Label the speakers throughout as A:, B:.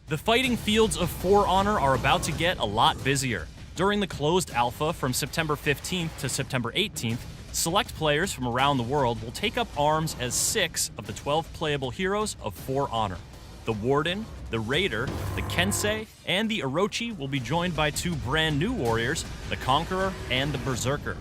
A: The fighting fields of For Honor are about to get a lot busier. During the closed alpha from September 15th to September 18th, select players from around the world will take up arms as 6 of the 12 playable heroes of For Honor. The Warden, the Raider, the Kensei, and the Orochi will be joined by 2 brand new warriors, the Conqueror and the Berserker.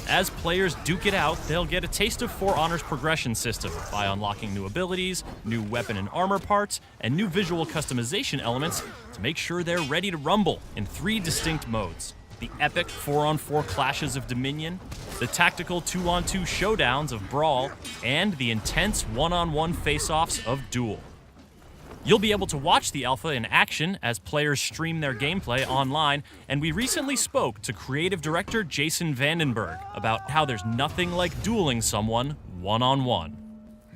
A: As players duke it out, they'll get a taste of For Honor's progression system by unlocking new abilities, new weapon and armor parts, and new visual customization elements to make sure they're ready to rumble in 3 distinct modes. The epic 4-on-4 clashes of Dominion, the tactical 2-on-2 showdowns of Brawl, and the intense 1-on-1 face-offs of Duel. You'll be able to watch the alpha in action as players stream their gameplay online, and we recently spoke to creative director Jason Vandenberg about how there's nothing like dueling someone one-on-one.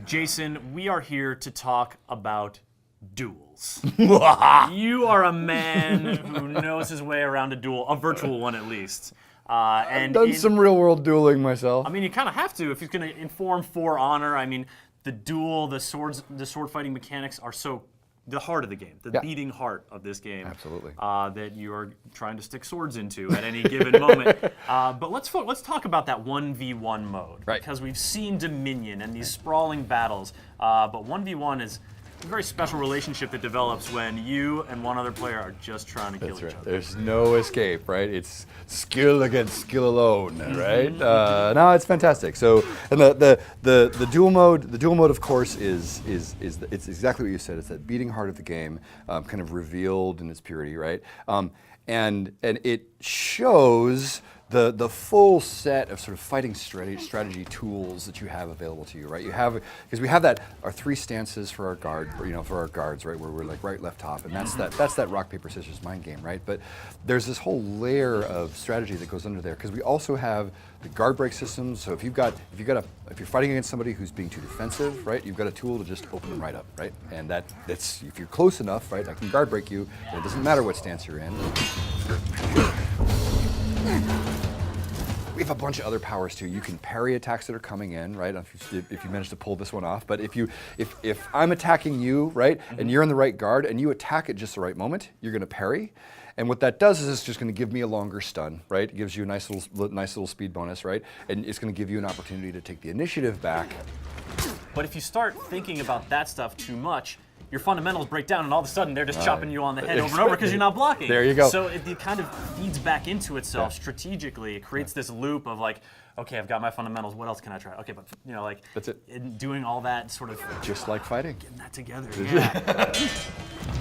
A: Jason, we are here to talk about duels. You are a man who knows his way around a duel, a virtual one at least.
B: I've done some real-world dueling myself.
A: I mean, you kind of have to if you're going to inform For Honor. I mean, the duel, the sword fighting mechanics are so the heart of the game, the beating heart of this game.
B: Absolutely.
A: That you are trying to stick swords into at any given moment. But let's talk about that 1v1 mode.
B: Right.
A: Because we've seen Dominion and these sprawling battles. But 1v1 is a very special relationship that develops when you and one other player are just trying to kill each other.
B: There's no escape, right? It's skill against skill alone, right? No, it's fantastic. So, and the duel mode, of course, is it's exactly what you said. It's that beating heart of the game, kind of revealed in its purity, right? And it shows the full set of sort of fighting strategy tools that you have available to you, right? You have, because we have our 3 stances for our guards, right? Where we're like right, left, top, and that's that rock, paper, scissors mind game, right? But there's this whole layer of strategy that goes under there because we also have the guard break systems. So if you're fighting against somebody who's being too defensive, right? You've got a tool to just open them right up, right? And that's if you're close enough, right? I can guard break you. It doesn't matter what stance you're in. We have a bunch of other powers too. You can parry attacks that are coming in, right? If you manage to pull this one off. But if I'm attacking you, right, and you're in the right guard, and you attack at just the right moment, you're going to parry. And what that does is it's just going to give me a longer stun, right? It gives you a nice little speed bonus, right? And it's going to give you an opportunity to take the initiative back.
A: But if you start thinking about that stuff too much, your fundamentals break down, and all of a sudden they're just chopping you on the head over and over because you're not blocking.
B: There you go.
A: So it kind of feeds back into itself strategically. It creates this loop of like, okay, I've got my fundamentals. What else can I try? Okay, but like
B: that's it.
A: Doing all that sort of
B: just like fighting,
A: getting that together. Yeah.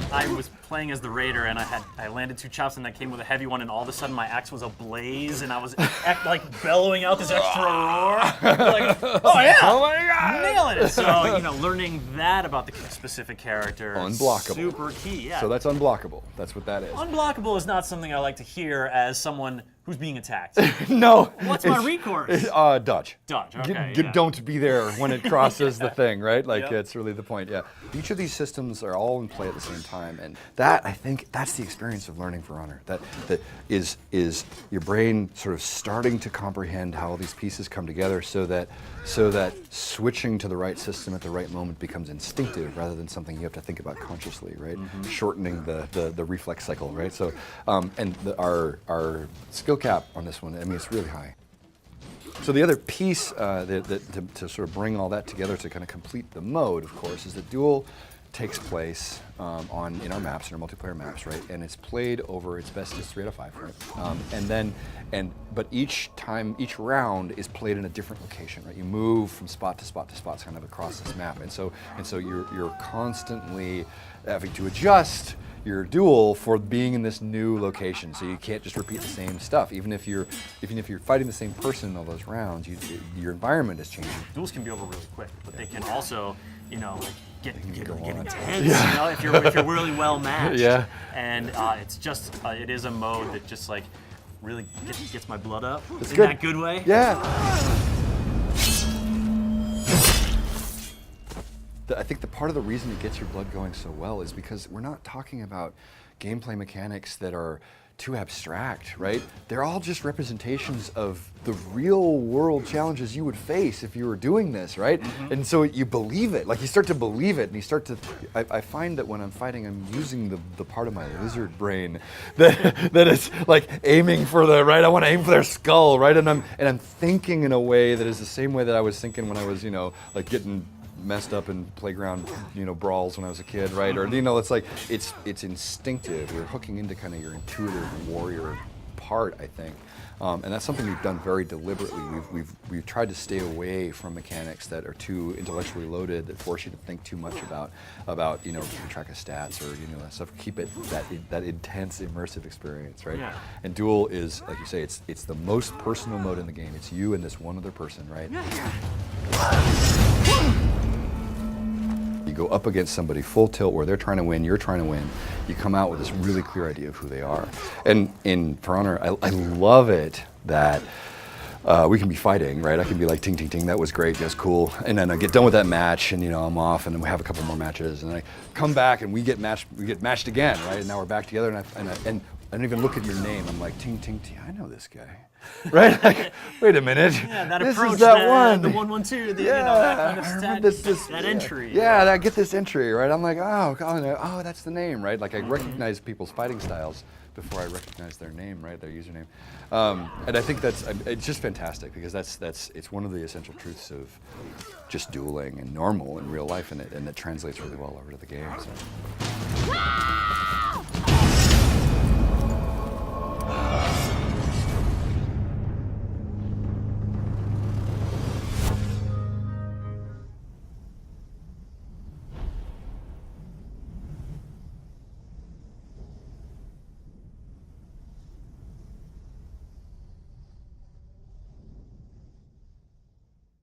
A: I was playing as the Raider, and I landed 2 chops, and I came with a heavy one, and all of a sudden my axe was ablaze, and I was like bellowing out this extra roar. Like, oh yeah!
B: Oh my god!
A: Nailing it! So learning that about the specific character,
B: unblockable,
A: super key. Yeah.
B: So that's unblockable. That's what that is.
A: Unblockable is not something I like to hear as someone who's being attacked.
B: No.
A: What's my recourse?
B: Dodge.
A: Dodge. Okay.
B: Don't be there when it crosses the thing, right? Like it's really the point. Yeah. Each of these systems are all in play at the same time, and that, I think, that's the experience of learning For Honor. That is your brain sort of starting to comprehend how all these pieces come together, so that switching to the right system at the right moment becomes instinctive rather than something you have to think about consciously, right? Shortening the reflex cycle, right? So, our skill cap on this one, I mean, it's really high. So the other piece to sort of bring all that together to kind of complete the mode, of course, is that duel takes place in our maps, in our multiplayer maps, right? And it's played over its best is 3 out of 5, right? But each round is played in a different location, right? You move from spot to spot to spot, kind of across this map, and so you're constantly having to adjust your duel for being in this new location, so you can't just repeat the same stuff. Even if you're fighting the same person in all those rounds, your environment is changing.
A: Duels can be over really quick, but they can also, get intense. Yeah. If you're really well matched.
B: Yeah.
A: And it is a mode that just like really gets my blood up.
B: It's
A: in
B: good.
A: That good way.
B: Yeah. I think the part of the reason it gets your blood going so well is because we're not talking about gameplay mechanics that are too abstract, right? They're all just representations of the real world challenges you would face if you were doing this, right? And so you believe it, like you start to believe it, and you start to, I find that when I'm fighting, I'm using the part of my lizard brain that is like aiming for the, right? I want to aim for their skull, right? And I'm thinking in a way that is the same way that I was thinking when I was, like getting messed up in playground, brawls when I was a kid, right? Or it's like it's instinctive. You're hooking into kind of your intuitive warrior part, I think, and that's something we've done very deliberately. We've tried to stay away from mechanics that are too intellectually loaded, that force you to think too much about keeping track of stats or that stuff. Keep it that intense immersive experience, right?
C: Yeah.
B: And Duel is, like you say, it's the most personal mode in the game. It's you and this one other person, right? You go up against somebody full tilt where they're trying to win, you're trying to win. You come out with this really clear idea of who they are. And in For Honor, I love it that we can be fighting, right? I can be like, ting, ting, ting, that was great, that's cool. And then I get done with that match and I'm off and then we have a couple more matches and I come back and we get matched again, right? And now we're back together and I don't even look at your name. I'm like, ting, ting, ting, I know this guy. Right? Like, wait a minute.
C: Yeah, that
B: this
C: approach,
B: is that one.
C: the 1-1-2,
B: Yeah,
C: that kind of
B: I
C: stat,
B: remember this
C: that entry.
B: Yeah, I get this entry, right? I'm like, oh, that's the name, right? Like I recognize people's fighting styles before I recognize their name, right? Their username. And I think it's just fantastic because it's one of the essential truths of just dueling and normal in real life, and it translates really well over to the game. So.